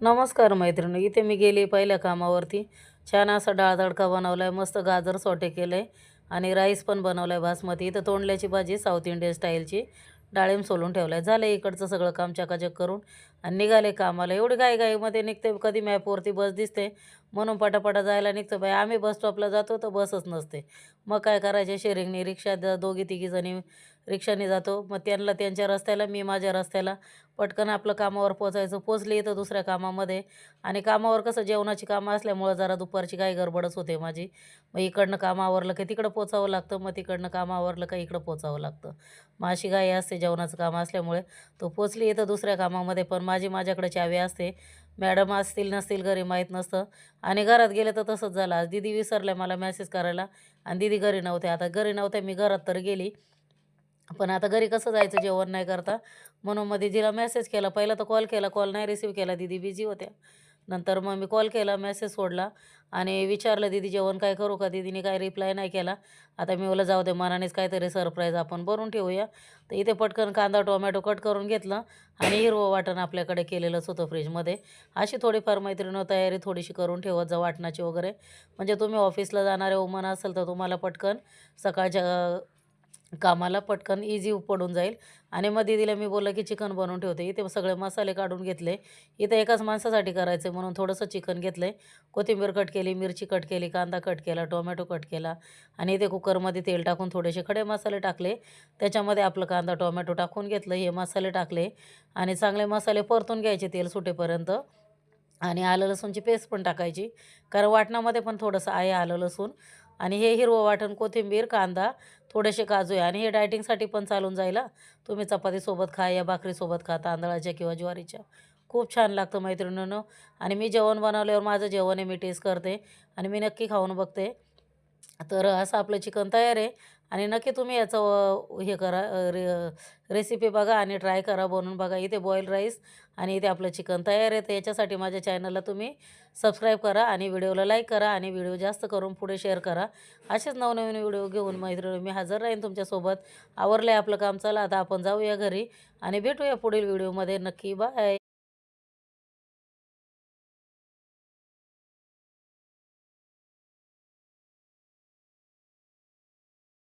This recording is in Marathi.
नमस्कार मैत्रिणी. इथे मी गेली पहिल्या कामावरती. छान असा डाळ तडका बनवलाय, मस्त गाजर सॉटे केलंय आणि राईस पण बनवलाय बासमती. इथं तोंडल्याची भाजी साऊथ इंडियन स्टाईलची, डाळिंब सोलून ठेवलाय. झालं इकडचं सगळं काम चकाचक करून आणि निघाले कामाला. एवढी घाईघाईमध्ये निघते, कधी मॅपवरती बस दिसते म्हणून पटापटा जायला निघतो. बाई आम्ही बस स्टॉपला जातो तर बसच नसते. मग काय करायचे, शेअरिंगने रिक्षा दोघी तिघी जणी रिक्षाने जातो. मग त्यांना त्यांच्या रस्त्याला, मी माझ्या रस्त्याला. पटकन आपलं कामावर पोचायचं. पोचले इथं दुसऱ्या कामामध्ये आणि कामावर कसं जेवणाची कामं असल्यामुळं जरा दुपारची काही गडबडच होते माझी. मग इकडनं काम आवरलं की तिकडं पोचावं लागतं, मग तिकडनं काम आवरलं का इकडं पोचावं लागतं. मग अशी घाई असते जेवणाचं काम असल्यामुळे. तो पोचली इथं दुसऱ्या कामामध्ये, पण माझ्याकडे चावी असते. मॅडम असतील नसतील घरी माहीत नसतं आणि घरात गेले तर तसंच झालं. आज दीदी विसरल्या मला मेसेज करायला आणि दीदी घरी नव्हत्या. आता घरी नव्हत्या, मी घरात तर गेली. पण आता घरी कसं जायचं जेवण नाही करता, म्हणून मग दीदीला मेसेज केला. पहिला तर कॉल केला, कॉल नाही रिसीव्ह केला, दीदी बिझी होत्या. नंतर मग मी कॉल केला, मेसेज सोडला आणि विचारलं, "दीदी जेवण काय करू का?" दीदीने काही रिप्लाय नाही केला. आता मी बोललं, "जाऊ दे, मनानेच काहीतरी सरप्राईज आपण बनवून ठेवूया." तर इथे पटकन कांदा, टोमॅटो कट करून घेतलं आणि हिरवं वाटण आपल्याकडे केलेलंच होतं फ्रिजमध्ये. अशी थोडीफार मैत्रिणीनं तयारी थोडीशी करून ठेवत जा वाटणाची वगैरे. म्हणजे तुम्ही ऑफिसला जाणारे वुमन असाल तर तुम्हाला पटकन सकाळच्या कामाला पटकन इझी पडून जाईल. आणि मग दीदीला मी बोललं, की चिकन बनवून ठेवते. इथे सगळे मसाले काढून घेतले. इथं एकाच माणसासाठी करायचं आहे म्हणून थोडंसं चिकन घेतलंय. कोथिंबीर कट केली, मिरची कट केली, कांदा कट केला, टोमॅटो कट केला आणि इथे कुकरमध्ये तेल टाकून थोडेसे खडे मसाले टाकले. त्याच्यामध्ये आपलं कांदा, टोमॅटो टाकून घेतलं. हे मसाले टाकले आणि चांगले मसाले परतून घ्यायचे तेल सुटेपर्यंत. आणि आलं लसूणची पेस्ट पण टाकायची. कारण वाटणामध्ये पण थोडंसं आहे आलं लसूण. आणि हे हिरवं वाटण, कोथिंबीर, कांदा, थोडेसे काजू आहे आणि हे डायटिंगसाठी पण चालून जाईल हां. तुम्ही चपातीसोबत खा या भाकरीसोबत खा, तांदळाच्या किंवा ज्वारीच्या. खूप छान लागतं मैत्रिणींनो. आणि मी जेवण बनवल्यावर माझं जेवण आहे, मी टेस्ट करते आणि मी नक्की खाऊन बघते. तर असं आपलं चिकन तयार आहे आणि नक्की तुम्ही याचं हे करा, रेसिपी बघा आणि ट्राय करा, बनवून बघा. इथे बॉईल राईस आणि इथे आपलं चिकन तयार आहे. तर याच्यासाठी माझ्या चॅनलला तुम्ही सबस्क्राईब करा आणि व्हिडिओला लाईक करा आणि व्हिडिओ जास्त करून पुढे शेअर करा. असेच नवनवीन व्हिडिओ घेऊन मैत्रिणी मी हजर राहीन तुमच्यासोबत. आवरलं आहे आपलं काम, चला आता आपण जाऊया घरी आणि भेटूया पुढील व्हिडिओमध्ये. नक्की बाय.